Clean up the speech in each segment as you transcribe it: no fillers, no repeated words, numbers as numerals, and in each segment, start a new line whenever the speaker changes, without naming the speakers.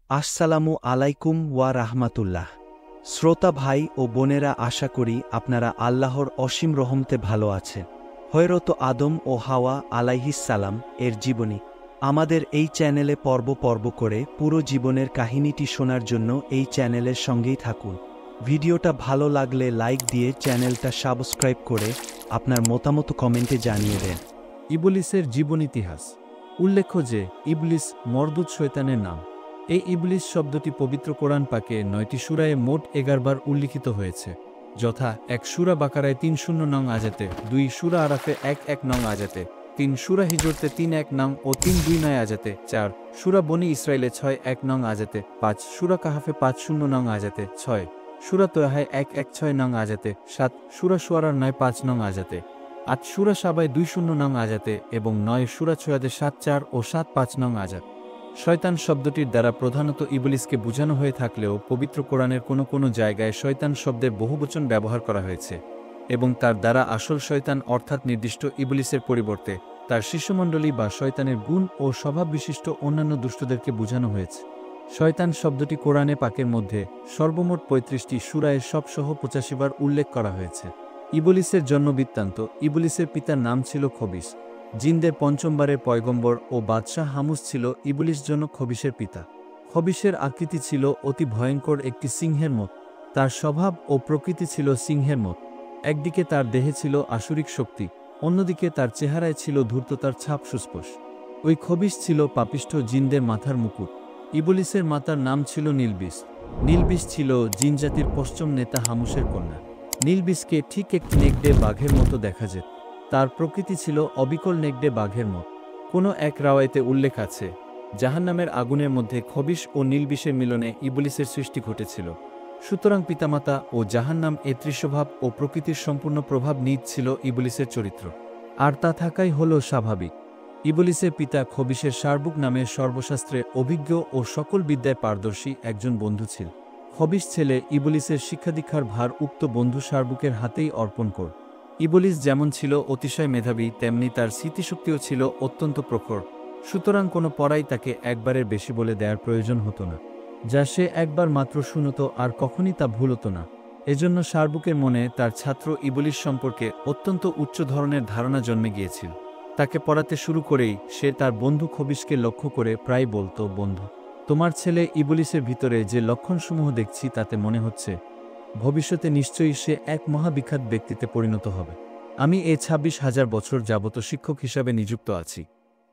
আসসালামু আলাইকুম ওয়া রাহমাতুল্লাহ। শ্রোতা ভাই ও বোনেরা, আশা করি আপনারা আল্লাহর অসীম রহমতে ভালো আছেন। হযরত আদম ও হাওয়া আলাইহিসসালাম এর জীবনী আমাদের এই চ্যানেলে পর্ব পর্ব করে পুরো জীবনের কাহিনীটি শোনার জন্য এই চ্যানেলের সঙ্গেই থাকুন। ভিডিওটা ভালো লাগলে লাইক দিয়ে চ্যানেলটা সাবস্ক্রাইব করে আপনার মতামত কমেন্টে জানিয়ে দেন।
ইবলিসের জীবন ইতিহাস। উল্লেখ্য যে ইবলিস মরদুদ শয়তানের নাম। এই ইবলিস শব্দটি পবিত্র কোরআন পাকে 9টি সূরায়ে মোট 11 বার উল্লিখিত হয়েছে, যথা 1 সূরা বাকারায় 30 নং আয়াতে, 2 সূরা আরাফে 11 নং আয়াতে, 3 সূরা হিজরতে 31 নং ও 329 আয়াতে, 4 সূরা বনি ইসরাইলে 61 নং আয়াতে, 5 সূরা কাহাফে 50 নং আয়াতে, 6 সূরা তয়হায় 116 নং আয়াতে, 7 সূরা শুআরার 5 নং আয়াতে, 8 সূরা সাবায় 20 নং আয়াতে এবং 9 সূরা ছয়াদে 74 ও 75 নং আয়াত। শয়তান শব্দটির দ্বারা প্রধানত ইবলিসকে বোঝানো হয়ে থাকলেও পবিত্র কোরআনের কোনো জায়গায় শয়তান শব্দের বহুবচন ব্যবহার করা হয়েছে এবং তার দ্বারা আসল শয়তান অর্থাৎ নির্দিষ্ট ইবলিসের পরিবর্তে তার শিষ্যমণ্ডলী বা শয়তানের গুণ ও স্বভাব বিশিষ্ট অন্যান্য দুষ্টদেরকে বোঝানো হয়েছে। শয়তান শব্দটি কোরআনে পাকের মধ্যে সর্বমোট 35টি সূরায় সবসহ 85 বার উল্লেখ করা হয়েছে। ইবলিসের জন্ম বৃত্তান্ত। ইবলিসের পিতার নাম ছিল খবিস। জিনদের পঞ্চমবারের পয়গম্বর ও বাদশাহ হামুস ছিল ইবলিস জনক খবিসের পিতা। খবিসের আকৃতি ছিল অতি ভয়ঙ্কর একটি সিংহের মত। তার স্বভাব ও প্রকৃতি ছিল সিংহের মত। একদিকে তার দেহে ছিল আসুরিক শক্তি, অন্যদিকে তার চেহারায় ছিল ধূর্ততার ছাপ সুস্পশ। ওই খবিস ছিল পাপিষ্ঠ জিনদের মাথার মুকুট। ইবলিসের মাতার নাম ছিল নীলবিস। নীলবিস ছিল জিনজাতির পশ্চিম নেতা হামুসের কন্যা। নীলবিসকে ঠিক একটি নেকড়ে বাঘের মতো দেখা যেত। তার প্রকৃতি ছিল অবিকল নেকড়ে বাঘের মত। কোনো এক রাওয়ায়েতে উল্লেখ আছে, জাহান্নামের আগুনের মধ্যে খবিস ও নীলবিসের মিলনে ইবলিসের সৃষ্টি ঘটেছিল। সুতরাং পিতামাতা ও জাহান্নাম এ ত্রিস্বভাব ও প্রকৃতির সম্পূর্ণ প্রভাব নিজ ছিল ইবলিসের চরিত্র, আর তা থাকাই হল স্বাভাবিক। ইবলিসের পিতা খবিসের শারবুক নামের সর্বশাস্ত্রে অভিজ্ঞ ও সকল বিদ্যায় পারদর্শী একজন বন্ধু ছিল। খবিস ছেলে ইবলিসের শিক্ষাদীক্ষার ভার উক্ত বন্ধু শারবুকের হাতেই অর্পণ কর। ইবলিস যেমন ছিল অতিশয় মেধাবী, তেমনি তার স্মৃতিশক্তিও ছিল অত্যন্ত প্রখর। সুতরাং কোনো পড়াই তাকে একবারের বেশি বলে দেওয়ার প্রয়োজন হতো না। যা সে একবার মাত্র শুনত আর কখনই তা ভুল হতো না। এজন্য শারবুকের মনে তার ছাত্র ইবলিস সম্পর্কে অত্যন্ত উচ্চ ধরনের ধারণা জন্মে গিয়েছিল। তাকে পড়াতে শুরু করেই সে তার বন্ধু খবিসকে লক্ষ্য করে প্রায় বলতো, বন্ধু, তোমার ছেলে ইবলিসের ভিতরে যে লক্ষণসমূহ দেখছি তাতে মনে হচ্ছে ভবিষ্যতে নিশ্চয়ই সে এক মহাবিখ্যাত ব্যক্তিতে পরিণত হবে। আমি এই 26,000 বছর যাবত শিক্ষক হিসাবে নিযুক্ত আছি,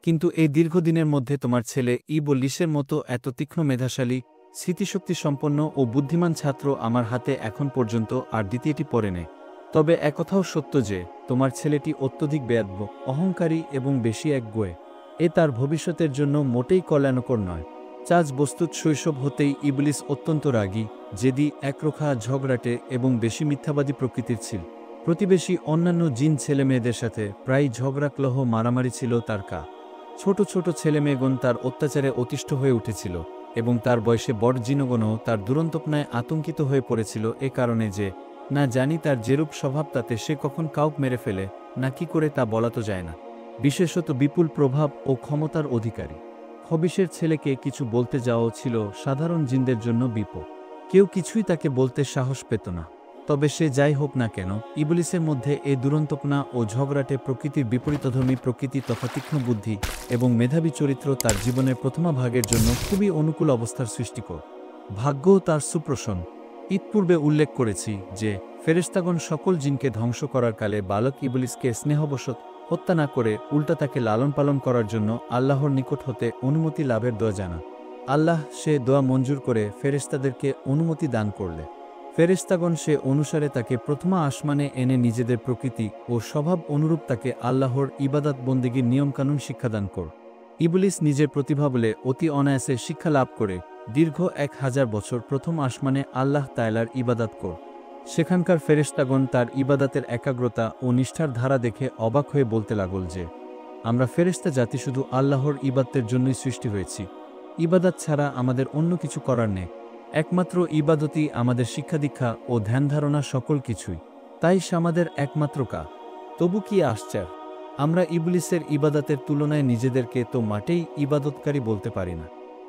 কিন্তু এই দীর্ঘদিনের মধ্যে তোমার ছেলে ইবলিসের মতো এত তীক্ষ্ণ মেধাশালী, স্মৃতিশক্তি সম্পন্ন ও বুদ্ধিমান ছাত্র আমার হাতে এখন পর্যন্ত আর দ্বিতীয়টি পড়ে নেই। তবে একথাও সত্য যে তোমার ছেলেটি অত্যধিক বেয়াদব, অহংকারী এবং বেশি একগুঁয়ে। এ তার ভবিষ্যতের জন্য মোটেই কল্যাণকর নয়। চাজ বস্তুত শৈশব হতেই ইবলিস অত্যন্ত রাগী, জেদি, একরোখা, ঝগড়াটে এবং বেশি মিথ্যাবাদী প্রকৃতির ছিল। প্রতিবেশী অন্যান্য জিন ছেলেমেয়েদের সাথে প্রায় ঝগড়াকলহ, মারামারি ছিল তার ছোট ছোট ছেলেমেয়েগণ তার অত্যাচারে অতিষ্ঠ হয়ে উঠেছিল এবং তার বয়সে বড় জিনগণও তার দুরন্তপনায় আতঙ্কিত হয়ে পড়েছিল, এ কারণে যে না জানি তার যেরূপ স্বভাব তাতে সে কখন কাউক মেরে ফেলে না কি করে তা বলা তো যায় না। বিশেষত বিপুল প্রভাব ও ক্ষমতার অধিকারী খবিসের ছেলেকে কিছু বলতে যাওয়াও ছিল সাধারণ জিনদের জন্য বিপদ। কেউ কিছুই তাকে বলতে সাহস পেত না। তবে সে যাই হোক না কেন, ইবলিসের মধ্যে এ দুরন্তপনা ও ঝগড়াটে প্রকৃতির বিপরীতধর্মী প্রকৃতি তথা তীক্ষ্ণ বুদ্ধি এবং মেধাবী চরিত্র তার জীবনের প্রথমাভাগের জন্য খুবই অনুকূল অবস্থার সৃষ্টিকর। ভাগ্যও তার সুপ্রসন্ন। ইতপূর্বে উল্লেখ করেছি যে ফেরেশতাগণ সকল জিনকে ধ্বংস করার কালে বালক ইবলিসকে স্নেহবশত হত্যা না করে উল্টা তাকে লালন পালন করার জন্য আল্লাহর নিকট হতে অনুমতি লাভের দোয়া জানান। আল্লাহ সে দোয়া মঞ্জুর করে ফেরেশতাদেরকে অনুমতি দান করলে ফেরেশতাগণ সে অনুসারে তাকে প্রথমা আসমানে এনে নিজেদের প্রকৃতি ও স্বভাব অনুরূপ তাকে আল্লাহর ইবাদত বন্দেগীর নিয়মকানুন শিক্ষাদান কর। ইবলিস নিজের প্রতিভা বলে অতি অনায়াসে শিক্ষা লাভ করে দীর্ঘ 1000 বছর প্রথম আসমানে আল্লাহ তাআলার ইবাদত কর। সেখানকার ফেরেশতাগণ তার ইবাদতের একাগ্রতা ও নিষ্ঠার ধারা দেখে অবাক হয়ে বলতে লাগল যে, আমরা ফেরেশতা জাতি শুধু আল্লাহর ইবাদতের জন্যই সৃষ্টি হয়েছি। ইবাদত ছাড়া আমাদের অন্য কিছু করার নেই। একমাত্র ইবাদতই আমাদের শিক্ষাদীক্ষা ও ধ্যান ধারণা সকল কিছুই। তাই সে আমাদের একমাত্র তবু কি আশ্চর্য, আমরা ইবলিসের ইবাদতের তুলনায় নিজেদেরকে তো মাটেই ইবাদতকারী বলতে পারি না।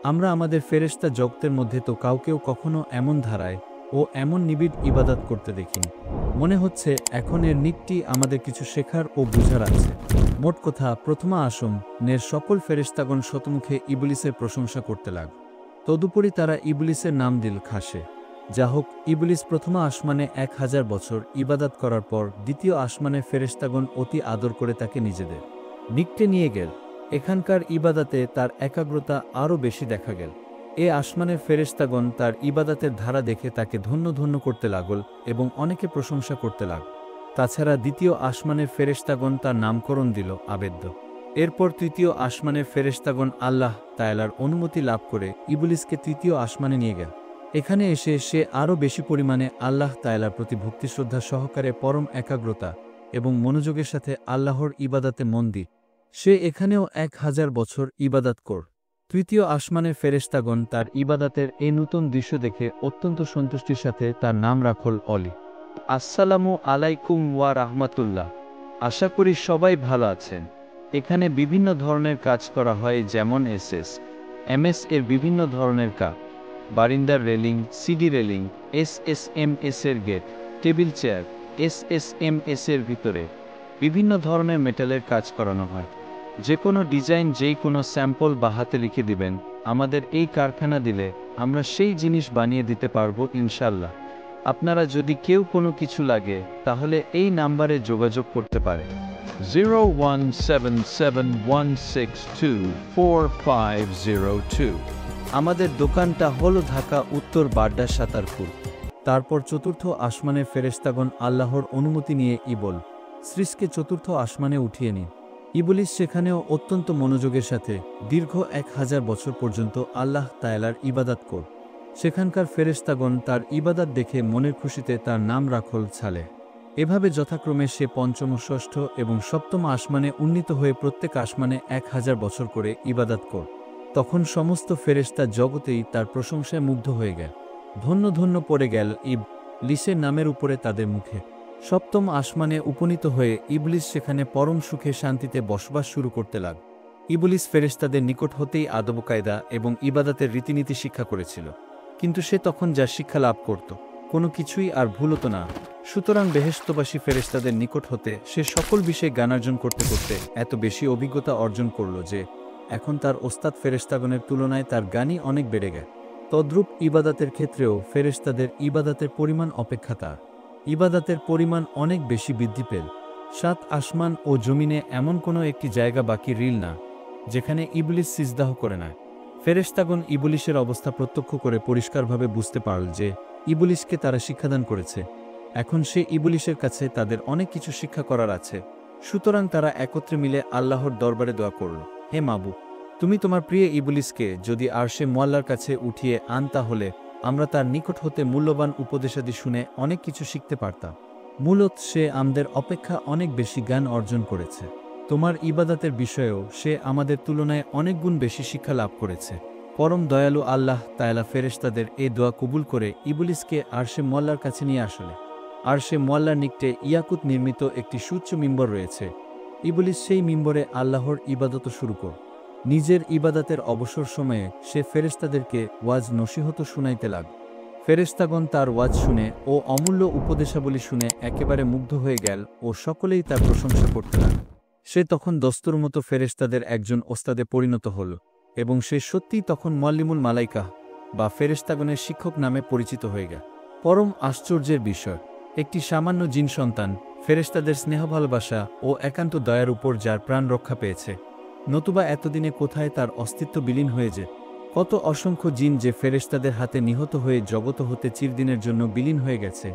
আমরা আমাদের ফেরেশতা জগতের মধ্যে তো কাউকেও কখনো এমন ধারায় ও এমন নিবিড় ইবাদত করতে দেখিনি। মনে হচ্ছে এখন এর নিকটি আমাদের কিছু শেখার ও বুঝার আছে। মোট কথা, প্রথমা আসম নের সকল ফেরেশতাগণ শতমুখে ইবলিসের প্রশংসা করতে লাগ। তদুপরি তারা ইবলিসের নাম দিল খাসে। যা হোক, ইবলিস প্রথমা আসমানে 1000 বছর ইবাদত করার পর দ্বিতীয় আসমানে ফেরেশতাগণ অতি আদর করে তাকে নিজেদের নিকটে নিয়ে গেল। এখানকার ইবাদাতে তার একাগ্রতা আরও বেশি দেখা গেল। এ আসমানের ফেরেশতাগণ তার ইবাদাতের ধারা দেখে তাকে ধন্য ধন্য করতে লাগল এবং অনেকে প্রশংসা করতে লাগল। তাছাড়া দ্বিতীয় আসমানের ফেরেশতাগণ তার নামকরণ দিল আবেদ্য। এরপর তৃতীয় আসমানের ফেরেশতাগণ আল্লাহ তাআলার অনুমতি লাভ করে ইবলিসকে তৃতীয় আসমানে নিয়ে গেল। এখানে এসে সে আরও বেশি পরিমাণে আল্লাহ তাআলার প্রতি ভক্তিশ্রদ্ধা সহকারে পরম একাগ্রতা এবং মনোযোগের সাথে আল্লাহর ইবাদাতে মন দিল। সে এখানেও 1000 বছর ইবাদাত কর। তৃতীয় আসমানের ফেরেশতাগণ তার ইবাদাতের এই নূতন দৃশ্য দেখে অত্যন্ত সন্তুষ্টির সাথে তার নাম রাখল অলি। আসসালামু আলাইকুম ওয়া রাহমাতুল্লাহ। আশা করি সবাই ভালো আছেন। এখানে বিভিন্ন ধরনের কাজ করা হয়, যেমন এমএস এর বিভিন্ন ধরনের কাজ, বারিন্দার রেলিং, সিডি রেলিং, এসএসএমএস এর গেট, টেবিল চেয়ার, এসএসএমএস এর ভিতরে বিভিন্ন ধরনের মেটালের কাজ করানো হয়। যে কোনো ডিজাইন, যেই কোনো স্যাম্পল বা হাতে লিখে দিবেন, আমাদের এই কারখানা দিলে আমরা সেই জিনিস বানিয়ে দিতে পারবো ইনশাল্লাহ। আপনারা যদি কেউ কোনো কিছু লাগে তাহলে এই নাম্বারে যোগাযোগ করতে পারে
01771624502।
আমাদের দোকানটা হলো ঢাকা উত্তর বাড্ডা সাতারপুর। তারপর চতুর্থ আসমানের ফেরেশতাগণ আল্লাহর অনুমতি নিয়ে সৃষ্টিকে চতুর্থ আসমানে উঠিয়ে নিন। ইবলিস সেখানেও অত্যন্ত মনোযোগের সাথে দীর্ঘ 1000 বছর পর্যন্ত আল্লাহ তাআলার ইবাদত কর। সেখানকার ফেরেশতাগণ তার ইবাদত দেখে মনের খুশিতে তার নাম রাখল সালেহ। এভাবে যথাক্রমে সে পঞ্চম, ষষ্ঠ এবং সপ্তম আসমানে উন্নীত হয়ে প্রত্যেক আসমানে 1000 বছর করে ইবাদত কর। তখন সমস্ত ফেরেশতা জগতেই তার প্রশংসায় মুগ্ধ হয়ে গেল। ধন্য ধন্য পড়ে গেল ইবলিসের নামের উপরে তাদের মুখে। সপ্তম আসমানে উপনীত হয়ে ইবলিস সেখানে পরম সুখে শান্তিতে বসবাস শুরু করতে লাগ। ইবলিস ফেরেশতাদের নিকট হতেই আদব কায়দা এবং ইবাদতের রীতিনীতি শিক্ষা করেছিল, কিন্তু সে তখন যা শিক্ষা লাভ করত কোনো কিছুই আর ভুল হতো না। সুতরাং বেহেশতবাসী ফেরেশতাদের নিকট হতে সে সকল বিষয়ে জ্ঞানার্জন করতে করতে এত বেশি অভিজ্ঞতা অর্জন করল যে এখন তার ওস্তাদ ফেরেশতাগণের তুলনায় তার জ্ঞানই অনেক বেড়ে গেল। তদ্রূপ ইবাদতের ক্ষেত্রেও ফেরেশতাদের ইবাদতের পরিমাণ অপেক্ষা তার ইবাদতের পরিমাণ অনেক বেশি বৃদ্ধি পেল। 7 আসমান ও জমিনে এমন কোনো একটি জায়গা বাকি রইল না যেখানে ইবলিস সিজদাহ করে না। ফেরেশতাগণ ইবলিসের অবস্থা প্রত্যক্ষ করে পরিষ্কারভাবে বুঝতে পারল যে ইবলিসকে তারা শিক্ষাদান করেছে। এখন সে ইবলিসের কাছে তাদের অনেক কিছু শিক্ষা করার আছে। সুতরাং তারা একত্রে মিলে আল্লাহর দরবারে দোয়া করল, হে মাবুদ, তুমি তোমার প্রিয় ইবলিসকে যদি আরশে মুআল্লার কাছে উঠিয়ে আন, তাহলে আমরা তার নিকট হতে মূল্যবান উপদেশাদি শুনে অনেক কিছু শিখতে পারতাম। মূলত সে আমাদের অপেক্ষা অনেক বেশি জ্ঞান অর্জন করেছে। তোমার ইবাদতের বিষয়েও সে আমাদের তুলনায় অনেক গুণ বেশি শিক্ষা লাভ করেছে। পরম দয়ালু আল্লাহ তাআলা ফেরেশতাদের এই দোয়া কবুল করে ইবলিসকে আরশে মুআল্লার কাছে নিয়ে আসলে। আরশে মুআল্লার নিকটে ইয়াকুত নির্মিত একটি সুউচ্চ মিম্বর রয়েছে। ইবলিস সেই মিম্বরে আল্লাহর ইবাদত শুরু কর। নিজের ইবাদতের অবসর সময়ে সে ফেরেশতাদেরকে ওয়াজ নসিহত শুনাইতে লাগ। ফেরেশতাগণ তার ওয়াজ শুনে ও অমূল্য উপদেশাবলী শুনে একেবারে মুগ্ধ হয়ে গেল ও সকলেই তার প্রশংসা করতে লাগল। সে তখন দস্তুর মতো ফেরেশতাদের একজন ওস্তাদে পরিণত হল এবং সে সত্যিই তখন মুআল্লিমুল মালাইকা বা ফেরেশতাগণের শিক্ষক নামে পরিচিত হয়ে গেল। পরম আশ্চর্যের বিষয়, একটি সামান্য জিন সন্তান ফেরেশতাদের স্নেহ ভালোবাসা ও একান্ত দয়ার উপর যার প্রাণ রক্ষা পেয়েছে, নতুবা এতদিনে কোথায় তার অস্তিত্ব বিলীন হয়ে যে। কত অসংখ্য জিন যে ফেরেশতাদের হাতে নিহত হয়ে জগত হতে চিরদিনের জন্য বিলীন হয়ে গেছে।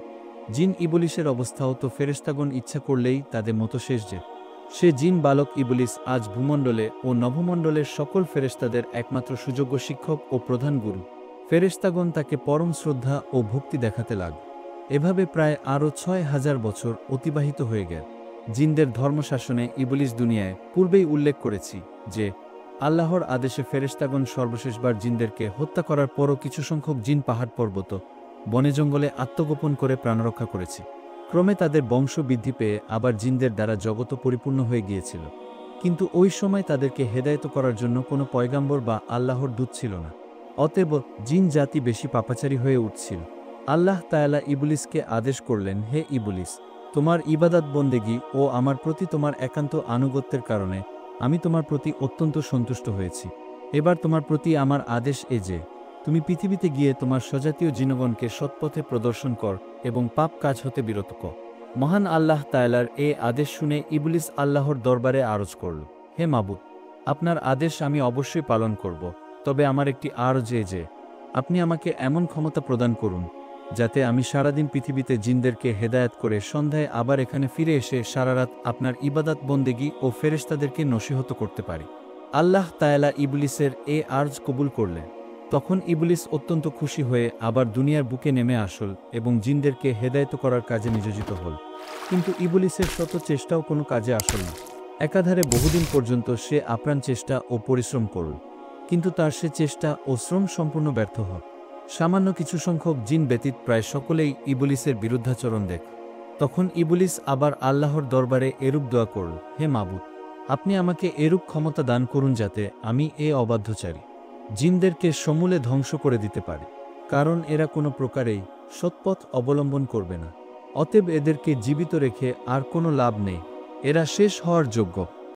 জিন ইবলিসের অবস্থাও তো ফেরেশতাগণ ইচ্ছা করলেই তাদের মতো শেষ যে। সে জিন বালক ইবলিস আজ ভূমণ্ডলে ও নভমণ্ডলের সকল ফেরেশতাদের একমাত্র সুযোগ্য শিক্ষক ও প্রধান গুরু। ফেরেশতাগণ তাকে পরম শ্রদ্ধা ও ভক্তি দেখাতে লাগ। এভাবে প্রায় আরও 6000 বছর অতিবাহিত হয়ে গেল। জিনদের ধর্মশাসনে ইবলিস দুনিয়ায় পূর্বেই উল্লেখ করেছি যে আল্লাহর আদেশে ফেরেশতাগণ সর্বশেষবার জিনদেরকে হত্যা করার পরও কিছু সংখ্যক জিন পাহাড় পর্বত বনে জঙ্গলে আত্মগোপন করে প্রাণরক্ষা করেছে। ক্রমে তাদের বংশ বৃদ্ধি পেয়ে আবার জিনদের দ্বারা জগৎ পরিপূর্ণ হয়ে গিয়েছিল, কিন্তু ওই সময় তাদেরকে হেদায়েত করার জন্য কোনো পয়গাম্বর বা আল্লাহর দূত ছিল না। অতএব জিন জাতি বেশি পাপাচারী হয়ে উঠছিল। আল্লাহ তাআলা ইবলিসকে আদেশ করলেন, হে ইবলিস, তোমার ইবাদত বন্দেগী ও আমার প্রতি তোমার একান্ত আনুগত্যের কারণে আমি তোমার প্রতি অত্যন্ত সন্তুষ্ট হয়েছি। এবার তোমার প্রতি আমার আদেশ যে তুমি পৃথিবীতে গিয়ে তোমার স্বজাতীয় জিনগণকে সৎপথে প্রদর্শন কর এবং পাপ কাজ হতে বিরত কর। মহান আল্লাহ তাআলার এ আদেশ শুনে ইবলিস আল্লাহর দরবারে আরজ করল, হে মাবুদ, আপনার আদেশ আমি অবশ্যই পালন করব, তবে আমার একটি আরজ যে আপনি আমাকে এমন ক্ষমতা প্রদান করুন যাতে আমি সারাদিন পৃথিবীতে জিনদেরকে হেদায়েত করে সন্ধ্যায় আবার এখানে ফিরে এসে সারারাত আপনার ইবাদত বন্দেগী ও ফেরেশতাদেরকে নসিহত করতে পারি। আল্লাহ তাআলা ইবলিসের এ আরজ কবুল করলেন। তখন ইবলিস অত্যন্ত খুশি হয়ে আবার দুনিয়ার বুকে নেমে আসল এবং জিনদেরকে হেদায়েত করার কাজে নিয়োজিত হল। কিন্তু ইবলিসের শত চেষ্টাও কোনো কাজে আসল না। একাধারে বহুদিন পর্যন্ত সে আপ্রাণ চেষ্টা ও পরিশ্রম করল, কিন্তু তার সে চেষ্টা ও শ্রম সম্পূর্ণ ব্যর্থ হয়। সামান্য কিছু সংখ্যক জিন ব্যতীত প্রায় সকলেই ইবলিসের বিরুদ্ধাচরণ দেখ। তখন ইবলিস আবার আল্লাহর দরবারে এরূপ দোয়া করল, হে মাবুদ, আপনি আমাকে এরূপ ক্ষমতা দান করুন যাতে আমি এ অবাধ্যচারী জিনদেরকে সমূলে ধ্বংস করে দিতে পারি, কারণ এরা কোনো প্রকারেই সৎপথ অবলম্বন করবে না। অতএব এদেরকে জীবিত রেখে আর কোনো লাভ নেই, এরা শেষ হওয়ার যোগ্য।